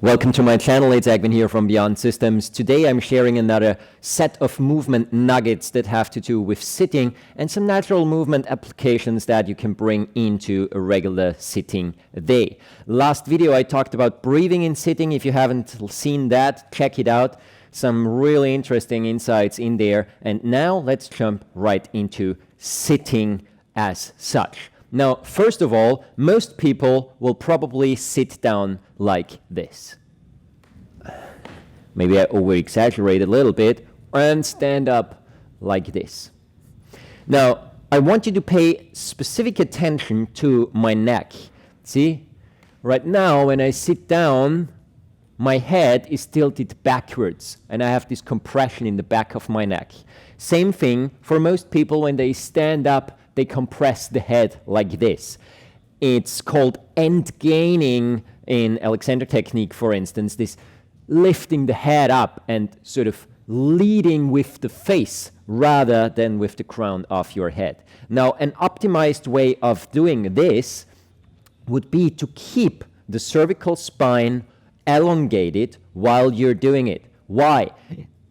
Welcome to my channel. It's Egwin here from Beyond Systems. Today I'm sharing another set of movement nuggets that have to do with sitting and some natural movement applications that you can bring into a regular sitting day. Last video I talked about breathing in sitting. If you haven't seen that, check it out. Some really interesting insights in there. And now let's jump right into sitting as such. Now, first of all, most people will probably sit down like this. Maybe I over-exaggerate a little bit, and stand up like this. Now, I want you to pay specific attention to my neck. See? Right now, when I sit down, my head is tilted backwards, and I have this compression in the back of my neck. Same thing for most people when they stand up. They compress the head like this. It's called end gaining in Alexander technique, for instance, this lifting the head up and sort of leading with the face rather than with the crown of your head. Now, an optimized way of doing this would be to keep the cervical spine elongated while you're doing it. Why?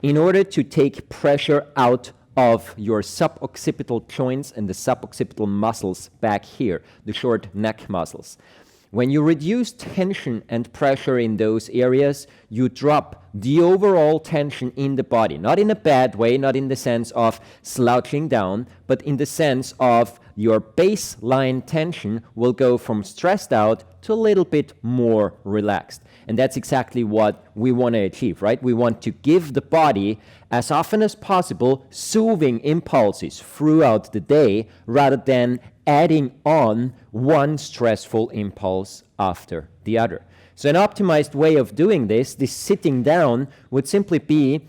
In order to take pressure out of your suboccipital joints and the suboccipital muscles back here, the short neck muscles. When you reduce tension and pressure in those areas, you drop the overall tension in the body. Not in a bad way, not in the sense of slouching down, but in the sense of your baseline tension will go from stressed out to a little bit more relaxed. And that's exactly what we want to achieve, right? We want to give the body, as often as possible, soothing impulses throughout the day rather than adding on one stressful impulse after the other. So an optimized way of doing this sitting down, would simply be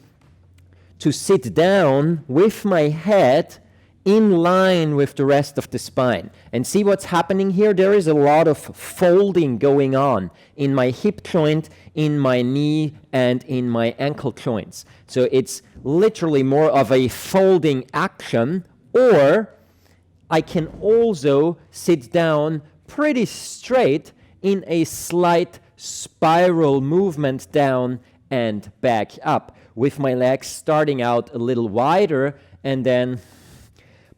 to sit down with my head in line with the rest of the spine. And see what's happening here? There is a lot of folding going on in my hip joint, in my knee, and in my ankle joints. So it's literally more of a folding action, or I can also sit down pretty straight in a slight spiral movement down and back up, with my legs starting out a little wider and then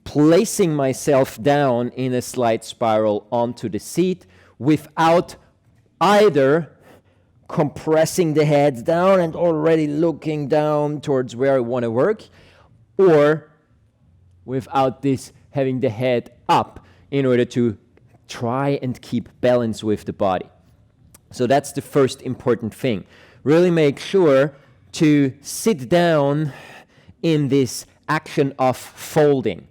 placing myself down in a slight spiral onto the seat without either compressing the head down and already looking down towards where I want to work, or without this having the head up in order to try and keep balance with the body. So that's the first important thing. Really make sure to sit down in this action of folding.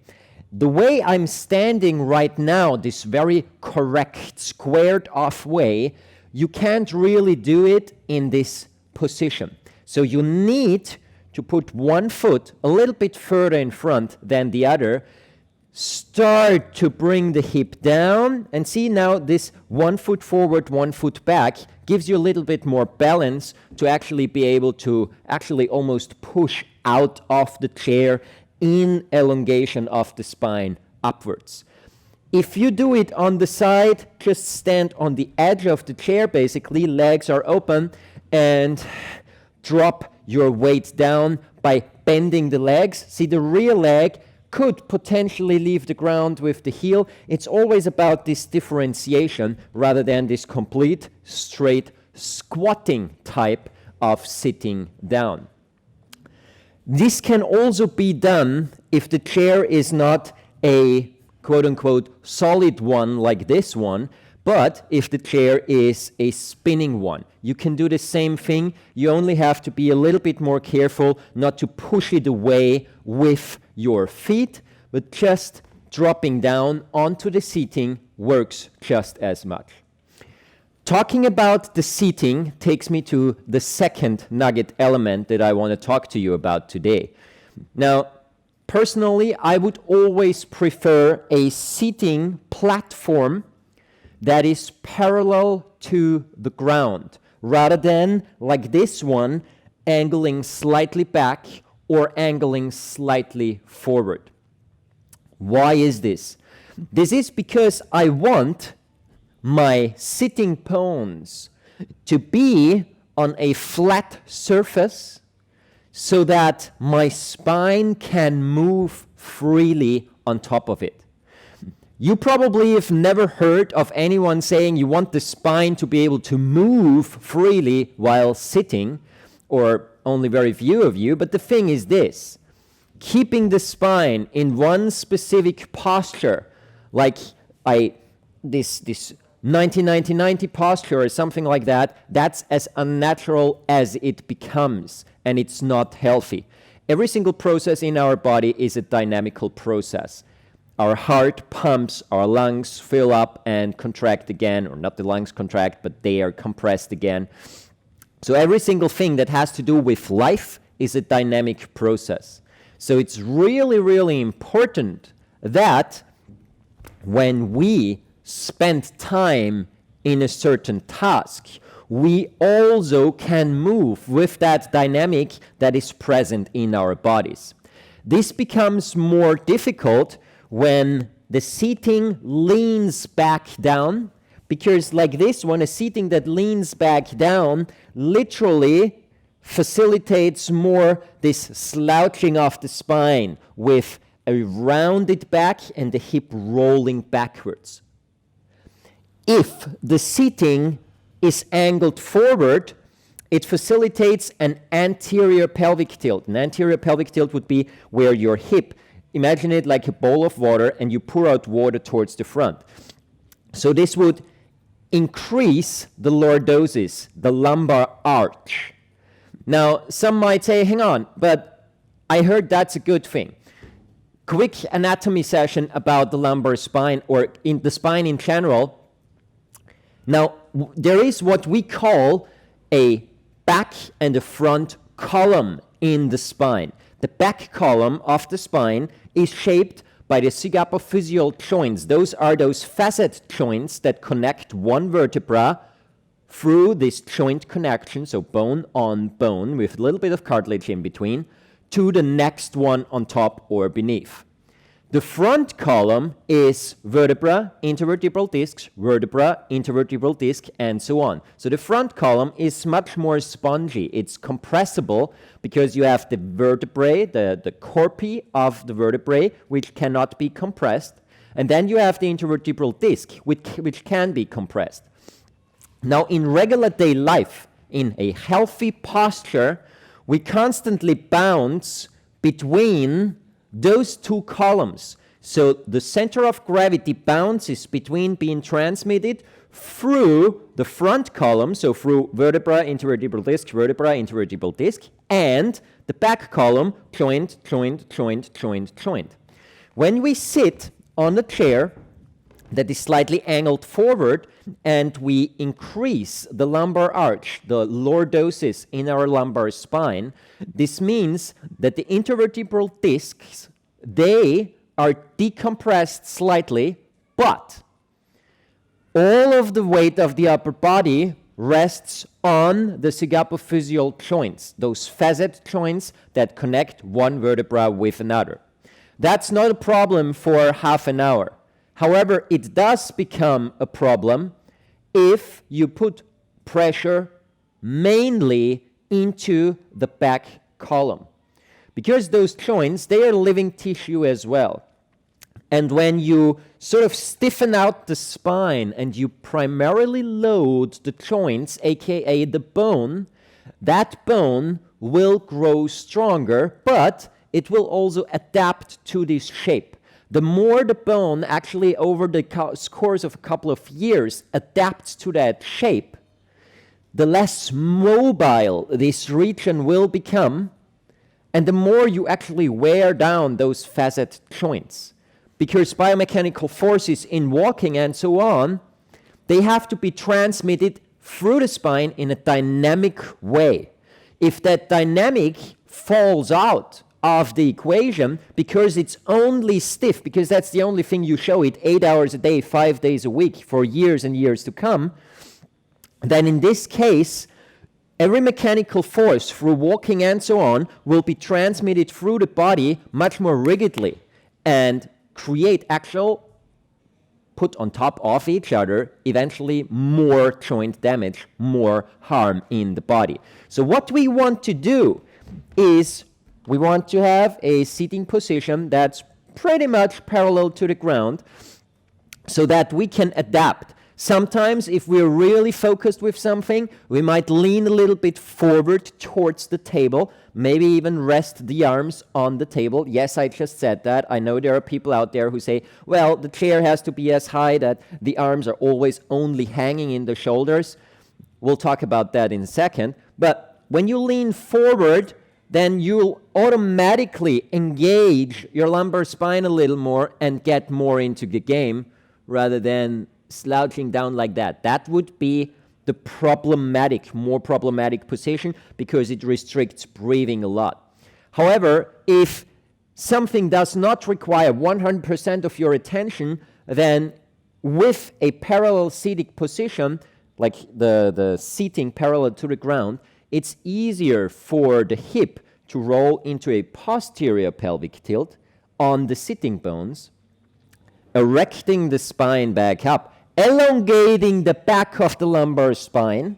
The way I'm standing right now, this very correct, squared off way, you can't really do it in this position. So you need to put one foot a little bit further in front than the other, start to bring the hip down, and see now this 1 foot forward, 1 foot back gives you a little bit more balance to actually be able to actually almost push out of the chair in elongation of the spine upwards. If you do it on the side, just stand on the edge of the chair, basically, legs are open, and drop your weight down by bending the legs. See, the rear leg could potentially leave the ground with the heel. It's always about this differentiation rather than this complete straight squatting type of sitting down. This can also be done if the chair is not a quote-unquote solid one like this one, but if the chair is a spinning one. You can do the same thing. You only have to be a little bit more careful not to push it away with your feet, but just dropping down onto the seating works just as much. Talking about the seating takes me to the second nugget element that I want to talk to you about today. Now, personally, I would always prefer a seating platform that is parallel to the ground, rather than, like this one, angling slightly back or angling slightly forward. Why is this? This is because I want my sitting bones to be on a flat surface so that my spine can move freely on top of it. You probably have never heard of anyone saying you want the spine to be able to move freely while sitting, or only very few of you, but the thing is this: keeping the spine in one specific posture, like this 90-90-90 posture or something like that, that's as unnatural as it becomes, and it's not healthy. Every single process in our body is a dynamical process. Our heart pumps, our lungs fill up and contract again, or not the lungs contract, but they are compressed again. So every single thing that has to do with life is a dynamic process. So it's really, really important that when we spend time in a certain task, we also can move with that dynamic that is present in our bodies. This becomes more difficult when the seating leans back down, because like this one, a seating that leans back down literally facilitates more this slouching of the spine with a rounded back and the hip rolling backwards. If the seating is angled forward, it facilitates an anterior pelvic tilt. An anterior pelvic tilt would be where your hip, imagine it like a bowl of water, and you pour out water towards the front. So this would increase the lordosis, the lumbar arch. Now, some might say, hang on, but I heard that's a good thing. Quick anatomy session about the lumbar spine, or in the spine in general. Now, there is what we call a back and a front column in the spine. The back column of the spine is shaped by the sigapophyseal joints. Those are those facet joints that connect one vertebra through this joint connection, so bone on bone with a little bit of cartilage in between, to the next one on top or beneath. The front column is vertebra, intervertebral discs, vertebra, intervertebral disc, and so on. So the front column is much more spongy. It's compressible because you have the vertebrae, the corpi of the vertebrae, which cannot be compressed. And then you have the intervertebral disc, which can be compressed. Now, in regular day life, in a healthy posture, we constantly bounce between those two columns. So the center of gravity bounces between being transmitted through the front column, so through vertebra, intervertebral disc, and the back column, joint. When we sit on a chair that is slightly angled forward and we increase the lumbar arch, the lordosis in our lumbar spine, this means that the intervertebral discs, they are decompressed slightly, but all of the weight of the upper body rests on the sigapophyseal joints, those facet joints that connect one vertebra with another. That's not a problem for half an hour. However, it does become a problem if you put pressure mainly into the back column. Because those joints, they are living tissue as well. And when you sort of stiffen out the spine and you primarily load the joints, aka the bone, that bone will grow stronger, but it will also adapt to this shape. The more the bone actually over the course of a couple of years adapts to that shape, the less mobile this region will become, and the more you actually wear down those facet joints. Because biomechanical forces in walking and so on, they have to be transmitted through the spine in a dynamic way. If that dynamic falls out of the equation because it's only stiff, because that's the only thing you show it 8 hours a day, 5 days a week for years and years to come, then in this case, every mechanical force through walking and so on will be transmitted through the body much more rigidly and create actual put on top of each other, eventually more joint damage, more harm in the body. So what we want to do is we want to have a sitting position that's pretty much parallel to the ground so that we can adapt. Sometimes if we're really focused with something, we might lean a little bit forward towards the table, maybe even rest the arms on the table. Yes, I just said that. I know there are people out there who say, well, the chair has to be as high that the arms are always only hanging in the shoulders. We'll talk about that in a second. But when you lean forward, then you'll automatically engage your lumbar spine a little more and get more into the game rather than slouching down like that. That would be the more problematic position because it restricts breathing a lot. However, if something does not require 100% of your attention, then with a parallel seating position, like the seating parallel to the ground, it's easier for the hip to roll into a posterior pelvic tilt on the sitting bones, erecting the spine back up, elongating the back of the lumbar spine.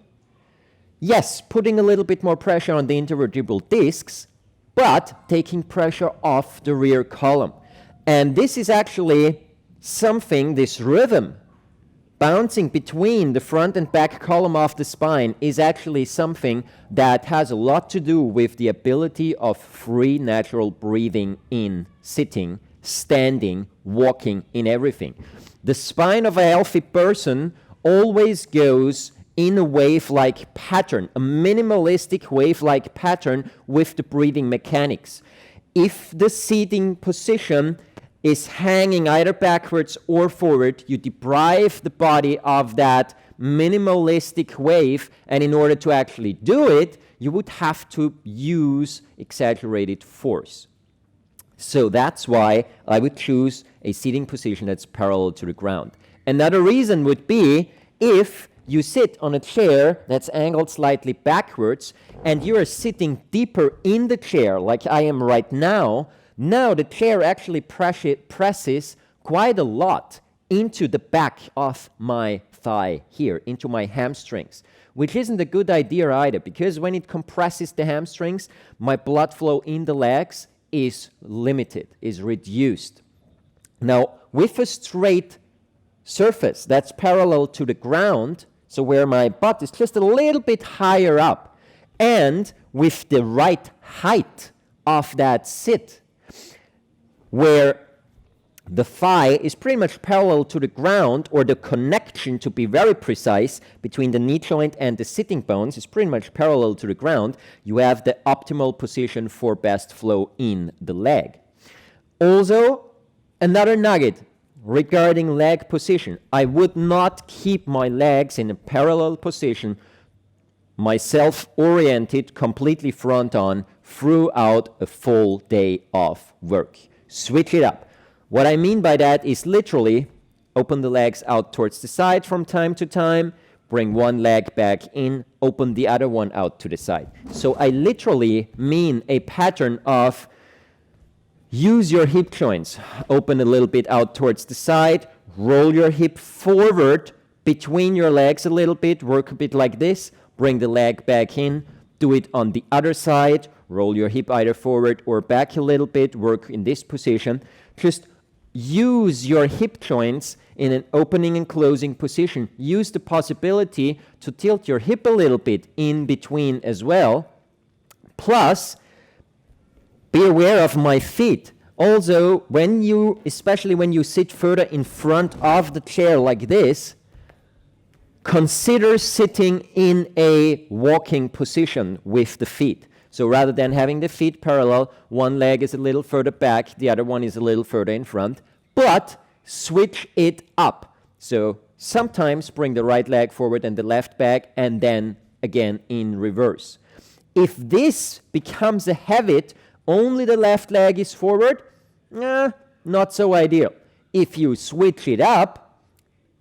Yes, putting a little bit more pressure on the intervertebral discs, but taking pressure off the rear column. And this is actually something, this rhythm, bouncing between the front and back column of the spine is actually something that has a lot to do with the ability of free natural breathing in sitting, standing, walking, in everything. The spine of a healthy person always goes in a wave-like pattern, a minimalistic wave-like pattern with the breathing mechanics. If the seating position is hanging either backwards or forward, you deprive the body of that minimalistic wave, and in order to actually do it, you would have to use exaggerated force. So that's why I would choose a seating position that's parallel to the ground. Another reason would be if you sit on a chair that's angled slightly backwards and you are sitting deeper in the chair like I am right now, now the chair actually presses quite a lot into the back of my thigh here, into my hamstrings, which isn't a good idea either, because when it compresses the hamstrings, my blood flow in the legs is limited, is reduced. Now, with a straight surface that's parallel to the ground, so where my butt is just a little bit higher up, and with the right height of that sit, where the thigh is pretty much parallel to the ground, or the connection, to be very precise, between the knee joint and the sitting bones is pretty much parallel to the ground, you have the optimal position for best flow in the leg. Also, another nugget regarding leg position. I would not keep my legs in a parallel position, myself oriented completely front on, throughout a full day of work. Switch it up. What I mean by that is literally open the legs out towards the side from time to time, bring one leg back in, open the other one out to the side. So I literally mean a pattern of use your hip joints, open a little bit out towards the side, roll your hip forward between your legs a little bit, work a bit like this, bring the leg back in, do it on the other side, roll your hip either forward or back a little bit, work in this position. Just use your hip joints in an opening and closing position. Use the possibility to tilt your hip a little bit in between as well. Plus, be aware of my feet. Also, especially when you sit further in front of the chair like this, consider sitting in a walking position with the feet. So rather than having the feet parallel, one leg is a little further back, the other one is a little further in front, but switch it up. So sometimes bring the right leg forward and the left back, and then again in reverse. If this becomes a habit, only the left leg is forward, not so ideal. If you switch it up,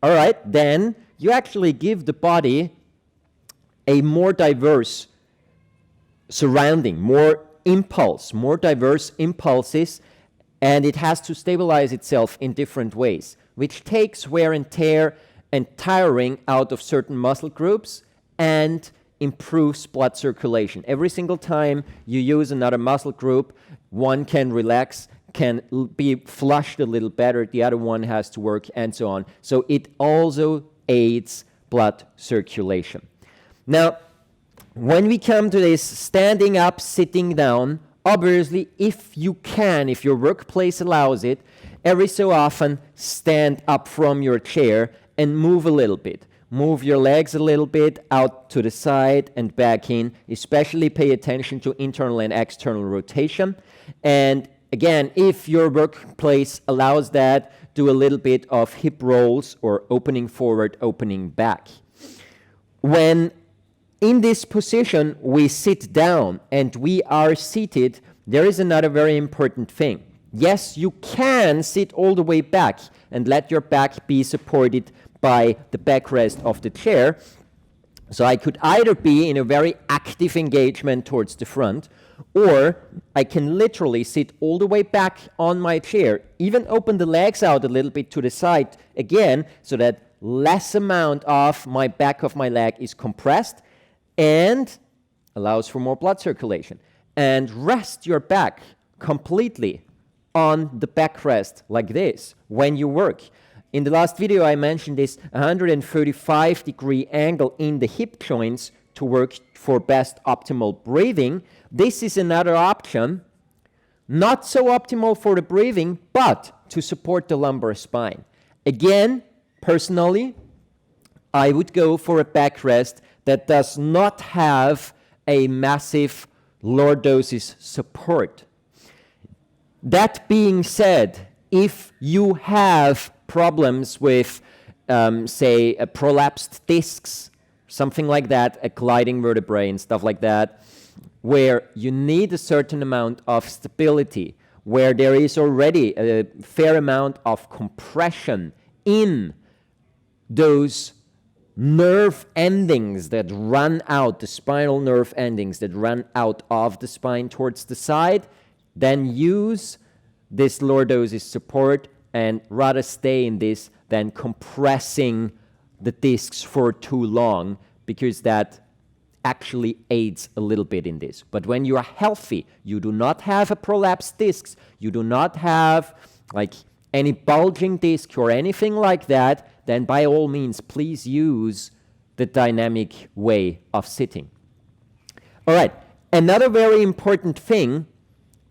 all right, then you actually give the body a more diverse surrounding, more diverse impulses, and it has to stabilize itself in different ways, which takes wear and tear and tiring out of certain muscle groups and improves blood circulation. Every single time you use another muscle group, one can relax, can be flushed a little better, the other one has to work, and so on. So it also aids blood circulation. Now, when we come to this standing up, sitting down, obviously, if you can, if your workplace allows it, every so often stand up from your chair and move a little bit. Move your legs a little bit out to the side and back in. Especially pay attention to internal and external rotation. And again, if your workplace allows that, do a little bit of hip rolls or opening forward, opening back. When in this position we sit down and we are seated, there is another very important thing. Yes, you can sit all the way back and let your back be supported by the backrest of the chair. So I could either be in a very active engagement towards the front, or I can literally sit all the way back on my chair, even open the legs out a little bit to the side again, so that less amount of my back of my leg is compressed and allows for more blood circulation. And rest your back completely on the backrest like this when you work. In the last video, I mentioned this 135-degree angle in the hip joints to work for best optimal breathing. This is another option, not so optimal for the breathing, but to support the lumbar spine. Again, personally, I would go for a backrest that does not have a massive lordosis support. That being said, if you have problems with, say, prolapsed discs, something like that, a gliding vertebrae and stuff like that, where you need a certain amount of stability, where there is already a fair amount of compression in those nerve endings that run out, the spinal nerve endings that run out of the spine towards the side, then use this lordosis support and rather stay in this than compressing the discs for too long, because that actually aids a little bit in this. But when you are healthy, you do not have a prolapsed discs, you do not have like any bulging disc or anything like that, then by all means, please use the dynamic way of sitting. All right, another very important thing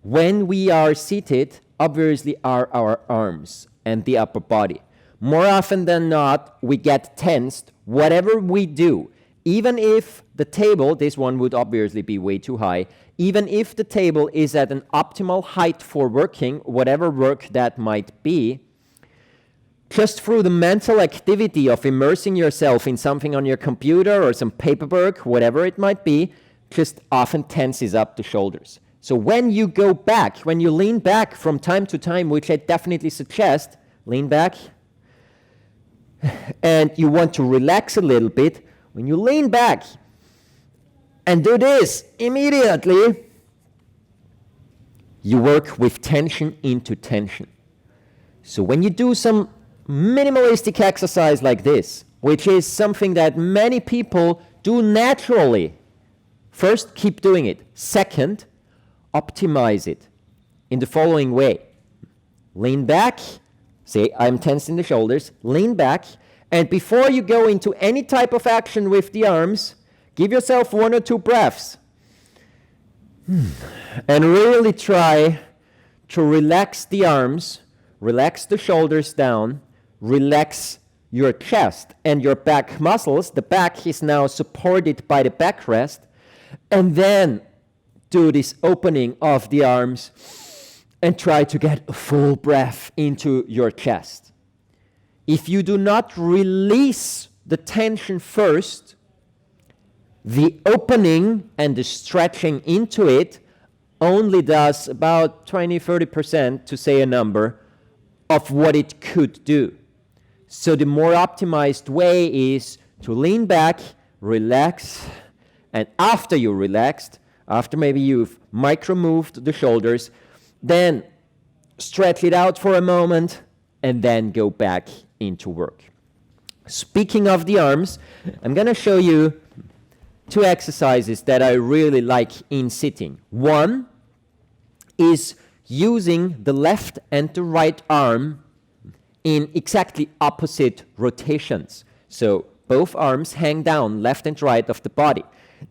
when we are seated, obviously, are our arms and the upper body. More often than not, we get tensed, whatever we do. Even if the table, this one would obviously be way too high, even if the table is at an optimal height for working, whatever work that might be, just through the mental activity of immersing yourself in something on your computer or some paperwork, whatever it might be, just often tenses up the shoulders. So when you go back, when you lean back from time to time, which I definitely suggest, lean back, and you want to relax a little bit, when you lean back and do this immediately, you work with tension into tension. So when you do some minimalistic exercise like this, which is something that many people do naturally, first, keep doing it. Second, optimize it in the following way. Lean back, say I'm tense in the shoulders, lean back, and before you go into any type of action with the arms, give yourself 1 or 2 breaths. And really try to relax the arms, relax the shoulders down, relax your chest and your back muscles. The back is now supported by the backrest, and then do this opening of the arms and try to get a full breath into your chest. If you do not release the tension first, the opening and the stretching into it only does about 20-30%, to say a number, of what it could do. So the more optimized way is to lean back, relax, and after you relaxed, after maybe you've micro-moved the shoulders, then stretch it out for a moment, and then go back into work. Speaking of the arms, I'm going to show you 2 exercises that I really like in sitting. One is using the left and the right arm in exactly opposite rotations. So both arms hang down left and right of the body.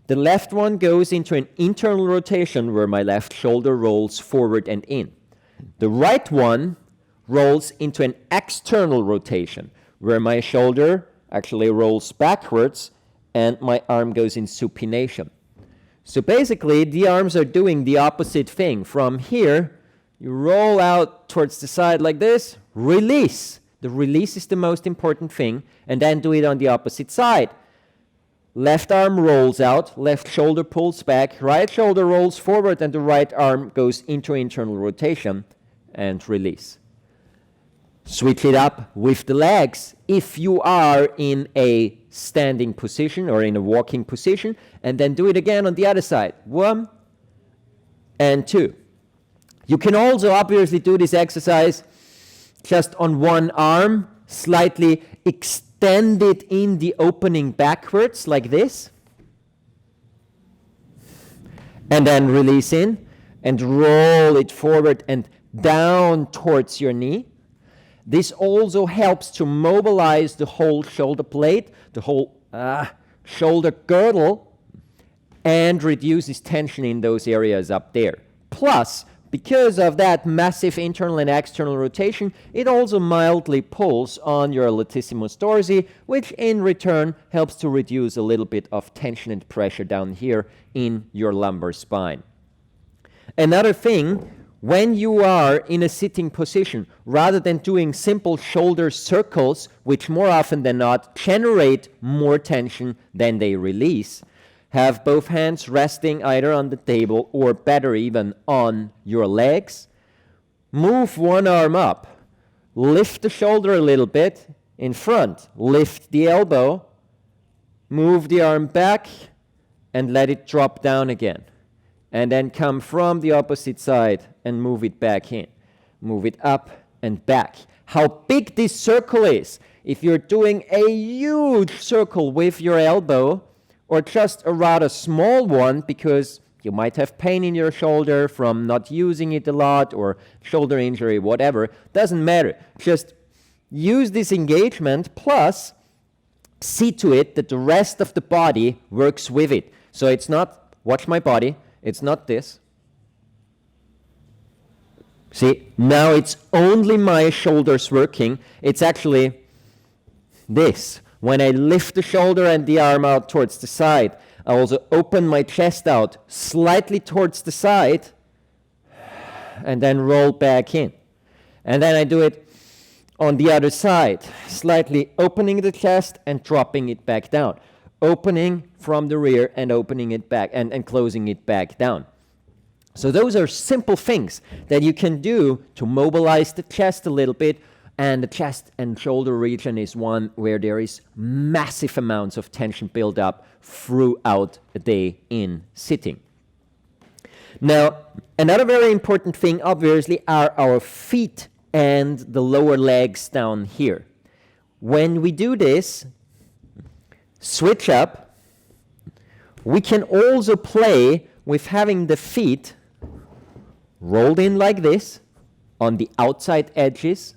The left one goes into an internal rotation where my left shoulder rolls forward and in. The right one rolls into an external rotation where my shoulder actually rolls backwards and my arm goes in supination. So basically, the arms are doing the opposite thing. From here, you roll out towards the side like this, release. The release is the most important thing, and then do it on the opposite side. Left arm rolls out, left shoulder pulls back, right shoulder rolls forward, and the right arm goes into internal rotation and release. Switch it up with the legs if you are in a standing position or in a walking position, and then do it again on the other side. 1 and 2. You can also obviously do this exercise just on one arm, slightly extend it in the opening backwards like this, and then release in and roll it forward and down towards your knee. This also helps to mobilize the whole shoulder blade, the whole shoulder girdle, and reduces tension in those areas up there. Plus, because of that massive internal and external rotation, it also mildly pulls on your latissimus dorsi, which in return helps to reduce a little bit of tension and pressure down here in your lumbar spine. Another thing, when you are in a sitting position, rather than doing simple shoulder circles, which more often than not generate more tension than they release, have both hands resting either on the table or better even on your legs. Move one arm up. Lift the shoulder a little bit in front. Lift the elbow. Move the arm back and let it drop down again. And then come from the opposite side and move it back in. Move it up and back. How big this circle is. If you're doing a huge circle with your elbow, or just a rather small one because you might have pain in your shoulder from not using it a lot or shoulder injury, whatever, doesn't matter. Just use this engagement, plus see to it that the rest of the body works with it. So it's not, watch my body, it's not this. See, now it's only my shoulders working. It's actually this. When I lift the shoulder and the arm out towards the side, I also open my chest out slightly towards the side and then roll back in. And then I do it on the other side, slightly opening the chest and dropping it back down. Opening from the rear and opening it back and closing it back down. So those are simple things that you can do to mobilize the chest a little bit. And the chest and shoulder region is one where there is massive amounts of tension built up throughout a day in sitting. Now, another very important thing, obviously, are our feet and the lower legs down here. When we do this, switch up, we can also play with having the feet rolled in like this on the outside edges.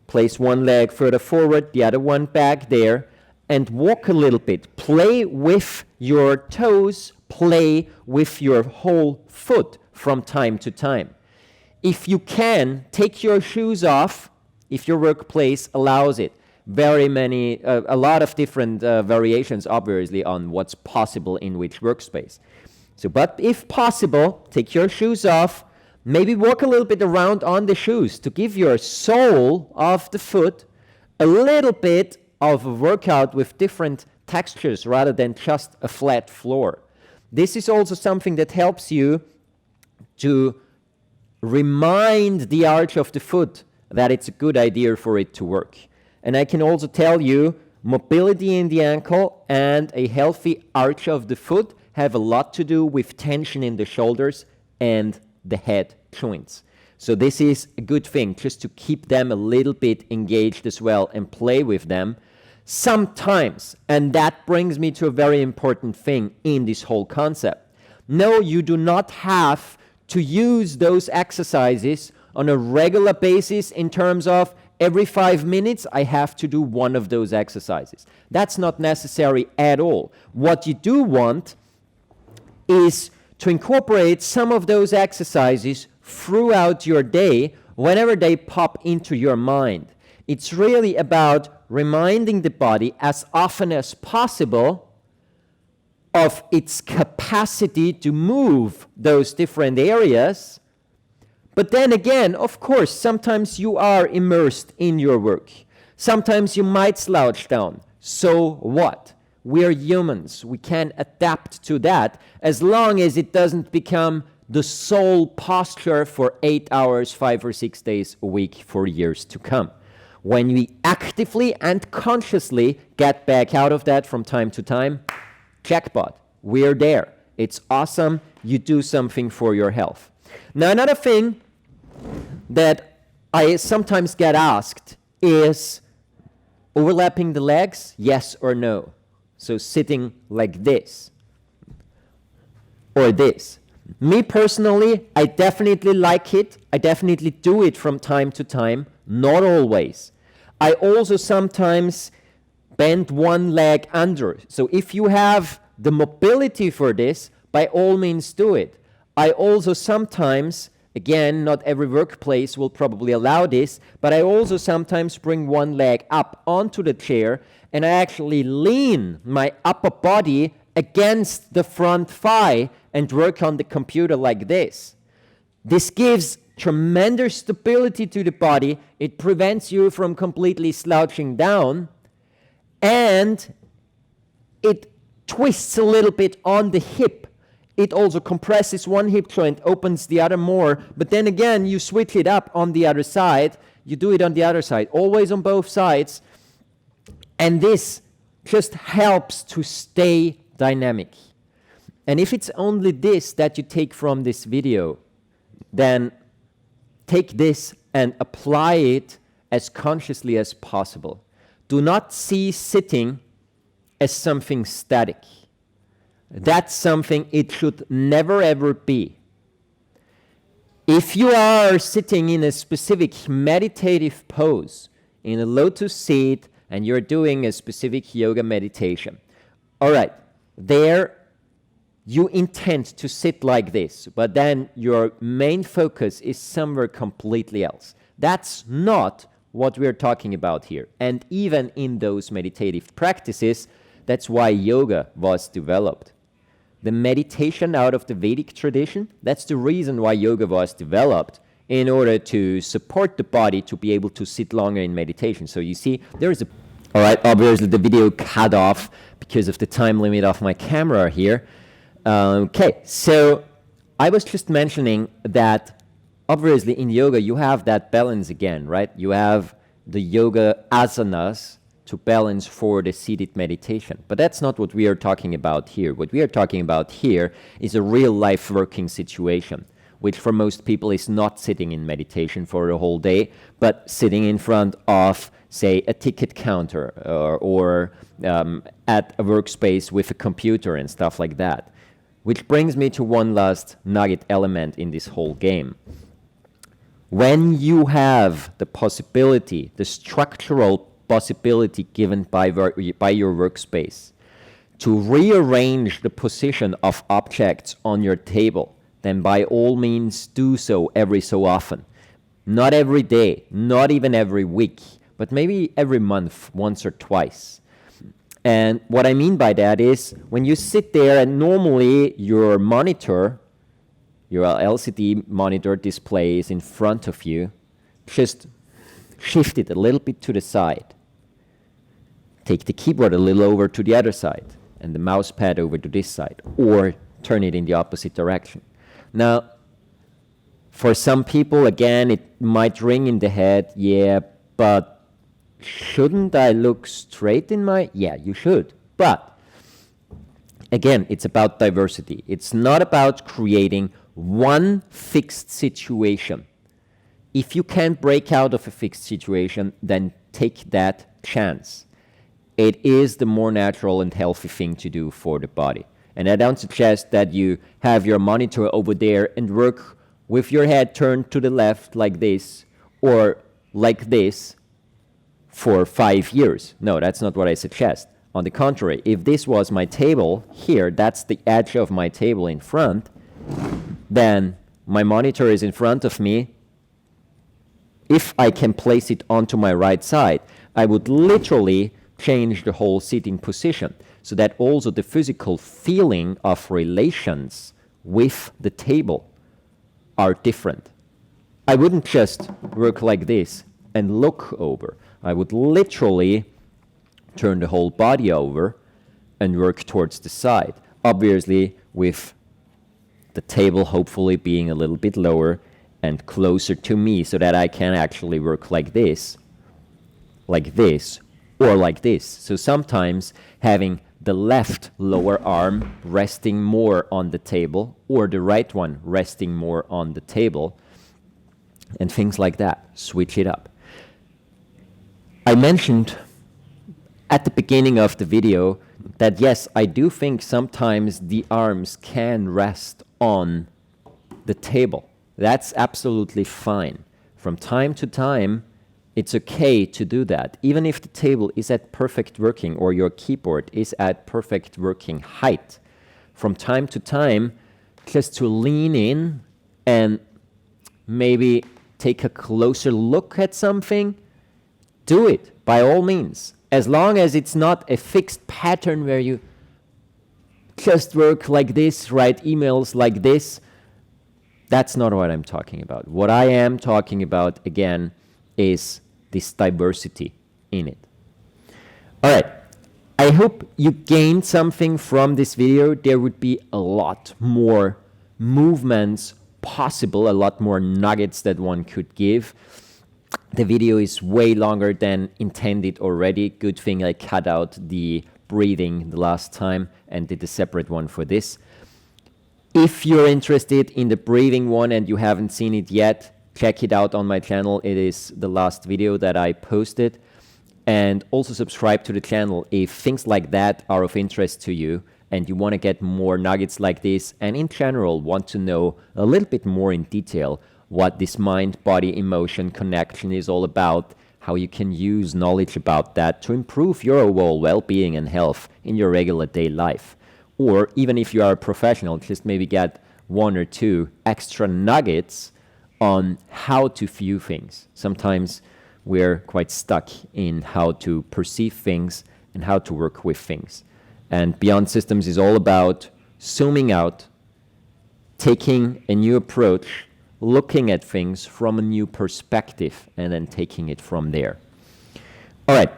Place one leg further forward, the other one back there, and walk a little bit. Play with your toes, play with your whole foot from time to time. If you can, take your shoes off, if your workplace allows it. A lot of different variations, obviously, on what's possible in which workspace. So, but if possible, take your shoes off. Maybe walk a little bit around on the shoes to give your sole of the foot a little bit of a workout with different textures rather than just a flat floor. This is also something that helps you to remind the arch of the foot that it's a good idea for it to work. And I can also tell you, mobility in the ankle and a healthy arch of the foot have a lot to do with tension in the shoulders and the head joints. So this is a good thing, just to keep them a little bit engaged as well and play with them. Sometimes, and that brings me to a very important thing in this whole concept. No, you do not have to use those exercises on a regular basis in terms of every 5 minutes I have to do one of those exercises. That's not necessary at all. What you do want is to incorporate some of those exercises throughout your day whenever they pop into your mind. It's really about reminding the body as often as possible of its capacity to move those different areas. But then again, of course, sometimes you are immersed in your work. Sometimes you might slouch down. So what? We're humans. We can adapt to that as long as it doesn't become the sole posture for 8 hours, 5 or 6 days a week for years to come. When we actively and consciously get back out of that from time to time, jackpot, we're there. It's awesome. You do something for your health. Now, another thing that I sometimes get asked is overlapping the legs, yes or no? So sitting like this or this. Me personally, I definitely like it. I definitely do it from time to time, not always. I also sometimes bend one leg under. So if you have the mobility for this, by all means do it. I also sometimes, again, not every workplace will probably allow this, but I also sometimes bring one leg up onto the chair and I actually lean my upper body against the front thigh and work on the computer like this. This gives tremendous stability to the body. It prevents you from completely slouching down, and it twists a little bit on the hip. It also compresses one hip joint, opens the other more, but then again, you switch it up on the other side. You do it on the other side, always on both sides, and this just helps to stay dynamic. And if it's only this that you take from this video, then take this and apply it as consciously as possible. Do not see sitting as something static. That's something it should never ever be. If you are sitting in a specific meditative pose, in a lotus seat, and you're doing a specific yoga meditation, all right, there you intend to sit like this, but then your main focus is somewhere completely else. That's not what we're talking about here. And even in those meditative practices, that's why yoga was developed. The meditation out of the Vedic tradition, that's the reason why yoga was developed, in order to support the body to be able to sit longer in meditation. So you see, there's a... All right, obviously the video cut off because of the time limit of my camera here. Okay, so I was just mentioning that obviously in yoga you have that balance again, right? You have the yoga asanas to balance for the seated meditation. But that's not what we are talking about here. What we are talking about here is a real life working situation, which for most people is not sitting in meditation for a whole day, but sitting in front of, say, a ticket counter or at a workspace with a computer and stuff like that. Which brings me to one last nugget element in this whole game. When you have the possibility, the structural possibility given by your workspace to rearrange the position of objects on your table, then by all means do so every so often. Not every day, not even every week, but maybe every month, once or twice. And what I mean by that is when you sit there and normally your monitor, your LCD monitor display is in front of you, just shift it a little bit to the side. Take the keyboard a little over to the other side and the mouse pad over to this side, or turn it in the opposite direction. Now, for some people, again, it might ring in the head, yeah, but shouldn't I look straight in my... Yeah, you should. But, again, it's about diversity. It's not about creating one fixed situation. if you can't break out of a fixed situation, then take that chance. It is the more natural and healthy thing to do for the body. And I don't suggest that you have your monitor over there and work with your head turned to the left like this or like this for 5 years. No, that's not what I suggest. On the contrary, if this was my table here, that's the edge of my table in front, then my monitor is in front of me. If I can place it onto my right side, I would literally change the whole sitting position so that also the physical feeling of relations with the table are different. I wouldn't just work like this and look over. I would literally turn the whole body over and work towards the side. Obviously, with the table hopefully being a little bit lower and closer to me so that I can actually work like this, or like this. So sometimes having the left lower arm resting more on the table or the right one resting more on the table and things like that. Switch it up. I mentioned at the beginning of the video that yes, I do think sometimes the arms can rest on the table. That's absolutely fine. From time to time, it's okay to do that. Even if the table is at perfect working or your keyboard is at perfect working height, from time to time, just to lean in and maybe take a closer look at something, do it by all means. As long as it's not a fixed pattern where you just work like this, write emails like this, that's not what I'm talking about. What I am talking about, again, is this diversity in it. All right. I hope you gained something from this video. There would be a lot more movements possible, a lot more nuggets that one could give. The video is way longer than intended already. Good thing I cut out the breathing the last time and did a separate one for this. If you're interested in the breathing one and you haven't seen it yet, check it out on my channel. It is the last video that I posted. And also subscribe to the channel if things like that are of interest to you and you want to get more nuggets like this and in general want to know a little bit more in detail what this mind-body emotion connection is all about, how you can use knowledge about that to improve your overall well-being and health in your regular day life. Or even if you are a professional, just maybe get 1 or 2 extra nuggets on how to view things. Sometimes we're quite stuck in how to perceive things and how to work with things. And Beyond Systems is all about zooming out, taking a new approach, looking at things from a new perspective, and then taking it from there. All right.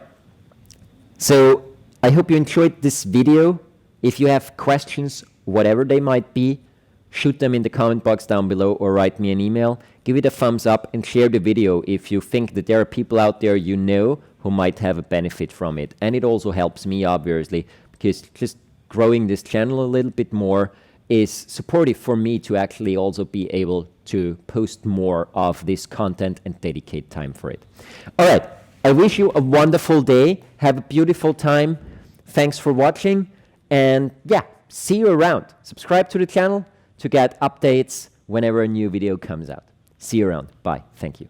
So I hope you enjoyed this video. If you have questions, whatever they might be, shoot them in the comment box down below or write me an email. Give it a thumbs up and share the video if you think that there are people out there you know who might have a benefit from it. And it also helps me, obviously, because just growing this channel a little bit more is supportive for me to actually also be able to post more of this content and dedicate time for it. All right. I wish you a wonderful day. Have a beautiful time. Thanks for watching. And yeah, see you around. Subscribe to the channel to get updates whenever a new video comes out. See you around. Bye. Thank you.